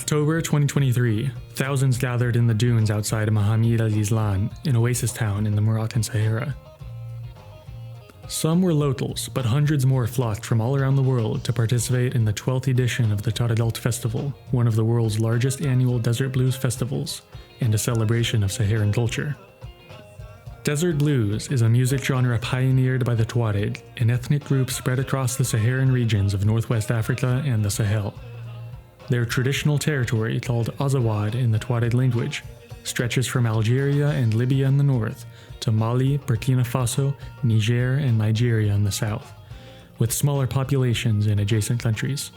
October 2023, thousands gathered in the dunes outside Mohamed al-Islan, an oasis town in the Moroccan Sahara. Some were locals, but hundreds more flocked from all around the world to participate in the 12th edition of the Taragalte Festival, one of the world's largest annual desert blues festivals, and a celebration of Saharan culture. Desert blues is a music genre pioneered by the Tuareg, an ethnic group spread across the Saharan regions of Northwest Africa and the Sahel. Their traditional territory, called Azawad in the Tuareg language, stretches from Algeria and Libya in the north to Mali, Burkina Faso, Niger, and Nigeria in the south, with smaller populations in adjacent countries.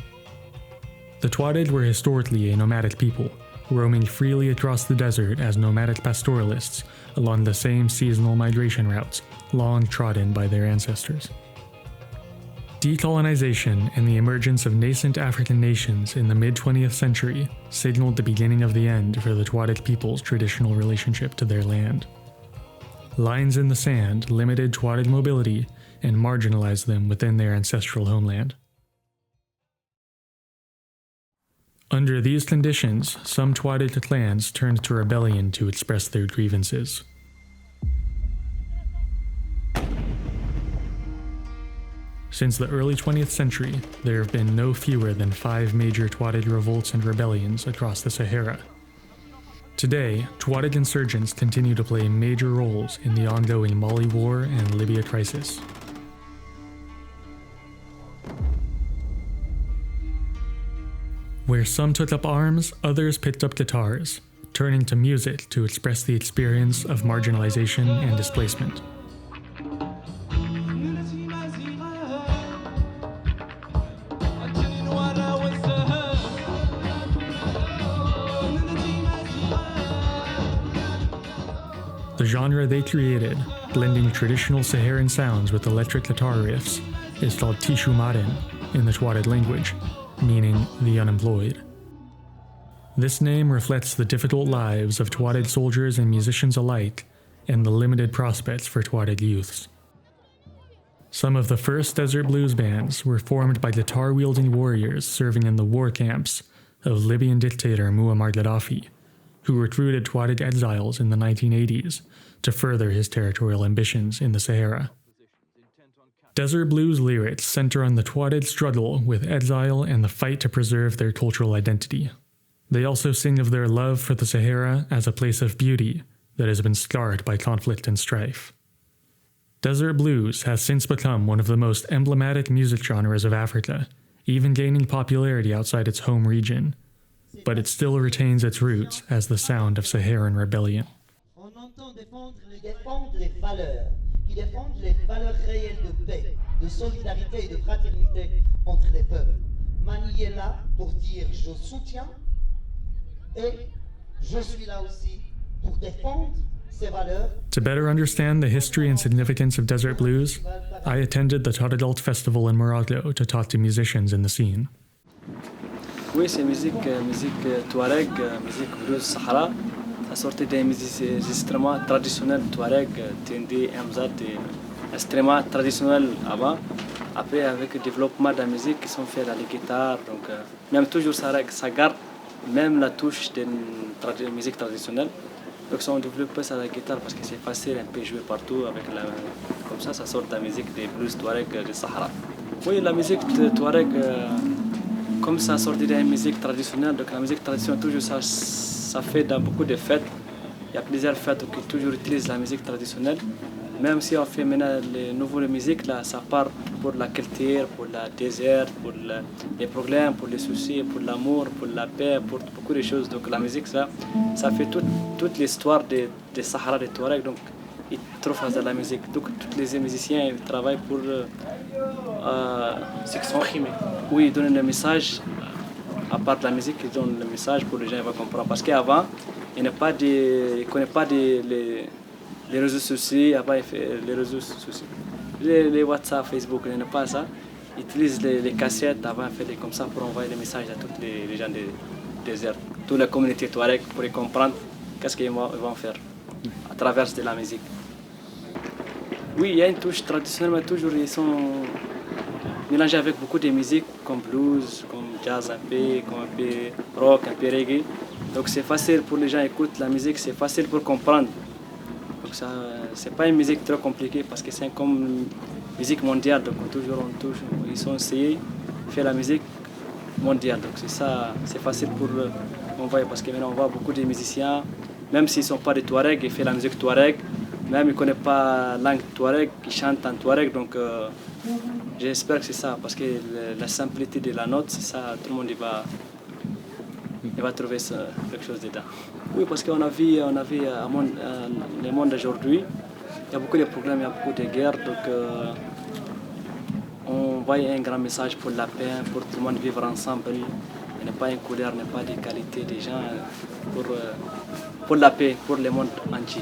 The Tuareg were historically a nomadic people, roaming freely across the desert as nomadic pastoralists along the same seasonal migration routes long trodden by their ancestors. Decolonization and the emergence of nascent African nations in the mid-20th century signaled the beginning of the end for the Tuareg people's traditional relationship to their land. Lines in the sand limited Tuareg mobility and marginalized them within their ancestral homeland. Under these conditions, some Tuareg clans turned to rebellion to express their grievances. Since the early 20th century, there have been no fewer than 5 major Tuareg revolts and rebellions across the Sahara. Today, Tuareg insurgents continue to play major roles in the ongoing Mali War and Libya crisis. Where some took up arms, others picked up guitars, turning to music to express the experience of marginalization and displacement. The genre they created, blending traditional Saharan sounds with electric guitar riffs, is called tishoumaren in the Tuareg language, meaning the unemployed. This name reflects the difficult lives of Tuareg soldiers and musicians alike, and the limited prospects for Tuareg youths. Some of the first desert blues bands were formed by guitar-wielding warriors serving in the war camps of Libyan dictator Muammar Gaddafi, who recruited Tuareg exiles in the 1980s to further his territorial ambitions in the Sahara. Desert blues lyrics center on the Tuareg struggle with exile and the fight to preserve their cultural identity. They also sing of their love for the Sahara as a place of beauty that has been scarred by conflict and strife. Desert blues has since become one of the most emblematic music genres of Africa, even gaining popularity outside its home region, but it still retains its roots as the sound of Saharan rebellion. On entend défendre les valeurs, qui défendent les valeurs réelles de paix, de solidarité et de fraternité entre les peuples. Mani est là pour dire je soutiens et je suis là aussi pour défendre ces valeurs. To better understand the history and significance of desert blues, I attended the Taragalte Festival in Morocco to talk to musicians in the scene. Oui, c'est musique Tuareg, musique blues Sahara. Ça sortait des instruments traditionnels Tuareg, Tindi, Hamzat, instruments traditionnels avant. Après, avec le développement de la musique, ils sont faits dans les guitares. Donc, même toujours, ça garde même la touche de la musique traditionnelle. Donc, ça, on développe ça à la guitare parce que c'est facile, on peut jouer partout. Comme ça sort de la musique des blues Tuareg du Sahara. Oui, la musique Tuareg. Comme ça sort de la musique traditionnelle, donc la musique traditionnelle, toujours ça fait dans beaucoup de fêtes. Il y a plusieurs fêtes qui toujours utilisent la musique traditionnelle. Même si on fait maintenant les nouvelles musiques, là, ça part pour la culture, pour la désert, pour les problèmes, pour les soucis, pour l'amour, pour la paix, pour beaucoup de choses. Donc la musique, ça fait toute l'histoire des Sahara, des Tuareg. Donc ils trouvent dans la musique. Donc tous les musiciens ils travaillent pour s'exprimer. Oui, ils donnent le message. À part la musique, ils donnent le message pour les gens vont comprendre. Parce qu'avant, ils ne connaissent pas les réseaux sociaux, les réseaux sociaux, les WhatsApp, Facebook, ils n'ont pas ça. Ils utilisent les cassettes avant, faire comme ça pour envoyer les messages à tous les gens des déserts, toute la communauté Touareg pour comprendre qu'est-ce qu'ils vont faire à travers de la musique. Oui, il y a une touche traditionnelle, mais toujours ils sont mélangés avec beaucoup de musique comme blues, comme jazz un peu, comme un peu rock, un peu reggae. Donc c'est facile pour les gens qui écoutent la musique, c'est facile pour comprendre. Donc ça, c'est pas une musique trop compliquée parce que c'est comme une musique mondiale. Donc ils sont essayés de faire la musique mondiale. Donc c'est ça, c'est facile pour on voit parce que maintenant on voit beaucoup de musiciens, même s'ils sont pas des Tuareg, ils font la musique Tuareg, même ils ne connaissent pas la langue Tuareg, ils chantent en Tuareg. Donc j'espère que c'est ça parce que la simplicité de la note, c'est ça, tout le monde il va trouver quelque chose dedans. Oui, parce qu'on a vu le monde d'aujourd'hui, il y a beaucoup de problèmes, il y a beaucoup de guerres, donc on voit un grand message pour la paix, pour tout le monde vivre ensemble. Il n'y a pas une couleur, il n'y a pas de qualité des gens pour la paix, pour le monde entier.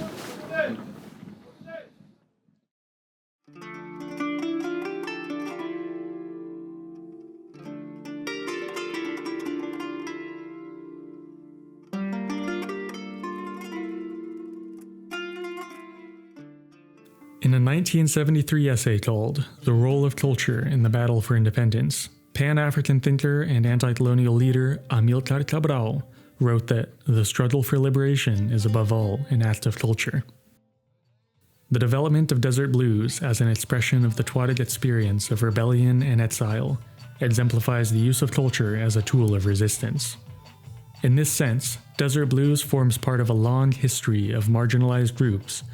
In a 1973 essay called The Role of Culture in the Battle for Independence, Pan-African thinker and anti-colonial leader Amilcar Cabral wrote that the struggle for liberation is above all an act of culture. The development of desert blues as an expression of the Tuareg experience of rebellion and exile exemplifies the use of culture as a tool of resistance. In this sense, desert blues forms part of a long history of marginalized groups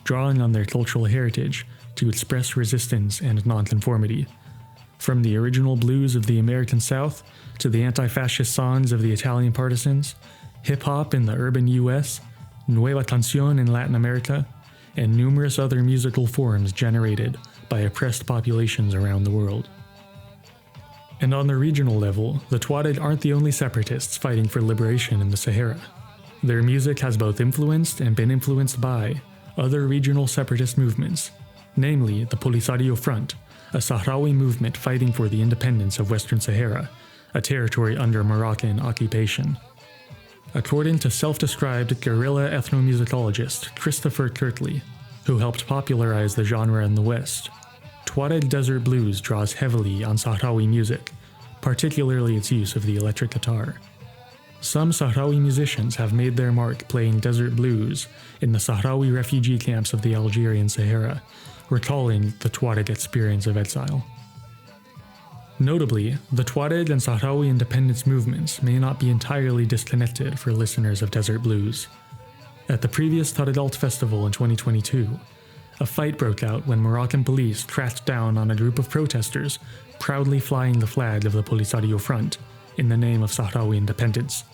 drawing on their cultural heritage to express resistance and nonconformity. From the original blues of the American South to the anti-fascist songs of the Italian partisans, hip-hop in the urban US, nueva canción in Latin America, and numerous other musical forms generated by oppressed populations around the world. And on the regional level, the Tuareg aren't the only separatists fighting for liberation in the Sahara. Their music has both influenced and been influenced by other regional separatist movements, namely the Polisario Front, a Sahrawi movement fighting for the independence of Western Sahara, a territory under Moroccan occupation. According to self-described guerrilla ethnomusicologist Christopher Kirtley, who helped popularize the genre in the West, Tuareg desert blues draws heavily on Sahrawi music, particularly its use of the electric guitar. Some Sahrawi musicians have made their mark playing desert blues in the Sahrawi refugee camps of the Algerian Sahara, recalling the Tuareg experience of exile. Notably, the Tuareg and Sahrawi independence movements may not be entirely disconnected for listeners of desert blues. At the previous Taragalte Festival in 2022, a fight broke out when Moroccan police cracked down on a group of protesters proudly flying the flag of the Polisario Front in the name of Sahrawi independence.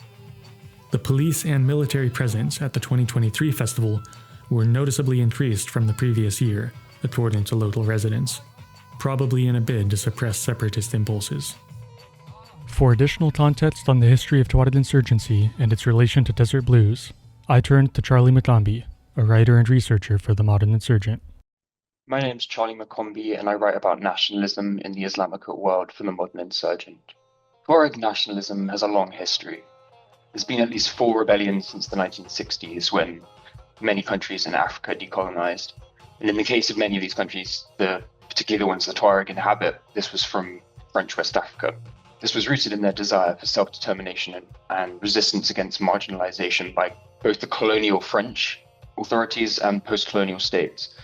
The police and military presence at the 2023 festival were noticeably increased from the previous year, according to local residents, probably in a bid to suppress separatist impulses. For additional context on the history of Tuareg insurgency and its relation to desert blues, I turned to Charlie Makambi, a writer and researcher for the Modern Insurgent. My name's Charlie Makambi, and I write about nationalism in the Islamic world for the Modern Insurgent. Tuareg nationalism has a long history. There's been at least 4 rebellions since the 1960s, when many countries in Africa decolonized. And in the case of many of these countries, particularly the ones the Tuareg inhabit, this was from French West Africa. This was rooted in their desire for self-determination and resistance against marginalization by both the colonial French authorities and post-colonial states.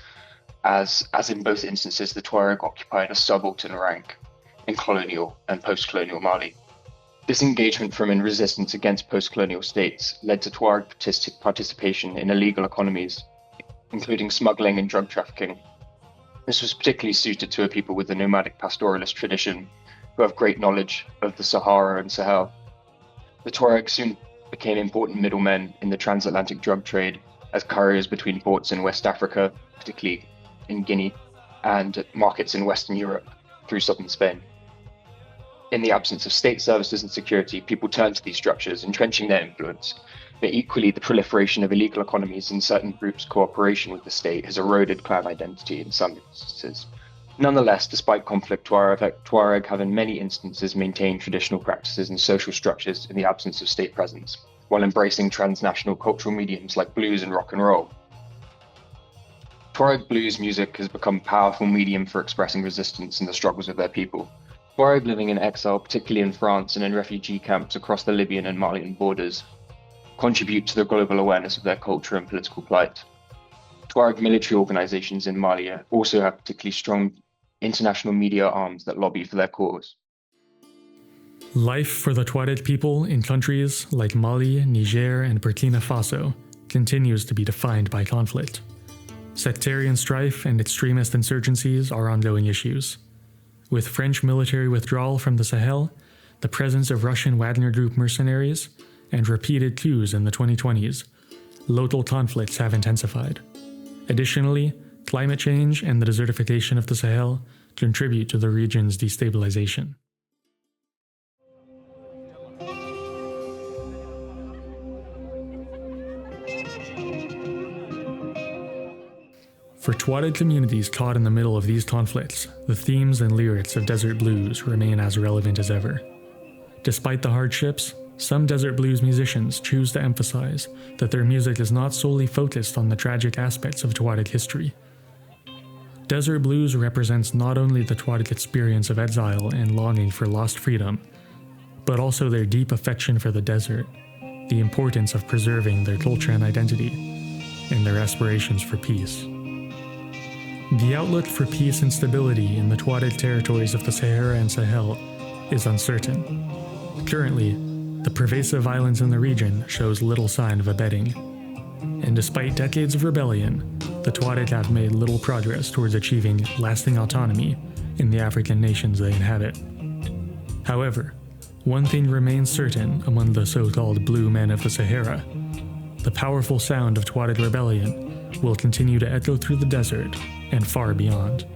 As in both instances, the Tuareg occupied a subaltern rank in colonial and post-colonial Mali. This engagement from and resistance against post-colonial states led to Tuareg participation in illegal economies, including smuggling and drug trafficking. This was particularly suited to a people with a nomadic pastoralist tradition who have great knowledge of the Sahara and Sahel. The Tuareg soon became important middlemen in the transatlantic drug trade as couriers between ports in West Africa, particularly in Guinea, and markets in Western Europe through southern Spain. In the absence of state services and security, people turned to these structures, entrenching their influence. But equally, the proliferation of illegal economies and certain groups' cooperation with the state has eroded clan identity in some instances. Nonetheless, despite conflict, Tuareg have in many instances maintained traditional practices and social structures in the absence of state presence, while embracing transnational cultural mediums like blues and rock and roll. Tuareg blues music has become a powerful medium for expressing resistance in the struggles of their people. Tuareg living in exile, particularly in France and in refugee camps across the Libyan and Malian borders, contribute to the global awareness of their culture and political plight. Tuareg military organizations in Mali also have particularly strong international media arms that lobby for their cause. Life for the Tuareg people in countries like Mali, Niger, and Burkina Faso continues to be defined by conflict. Sectarian strife and extremist insurgencies are ongoing issues. With French military withdrawal from the Sahel, the presence of Russian Wagner Group mercenaries, and repeated coups in the 2020s, local conflicts have intensified. Additionally, climate change and the desertification of the Sahel contribute to the region's destabilization. For Tuareg communities caught in the middle of these conflicts, the themes and lyrics of desert blues remain as relevant as ever. Despite the hardships, some desert blues musicians choose to emphasize that their music is not solely focused on the tragic aspects of Tuareg history. Desert blues represents not only the Tuareg experience of exile and longing for lost freedom, but also their deep affection for the desert, the importance of preserving their culture and identity, and their aspirations for peace. The outlook for peace and stability in the Tuareg territories of the Sahara and Sahel is uncertain. Currently, the pervasive violence in the region shows little sign of abating. And despite decades of rebellion, the Tuareg have made little progress towards achieving lasting autonomy in the African nations they inhabit. However, one thing remains certain among the so-called blue men of the Sahara: the powerful sound of Tuareg rebellion will continue to echo through the desert and far beyond.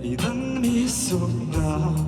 إذا ميسودا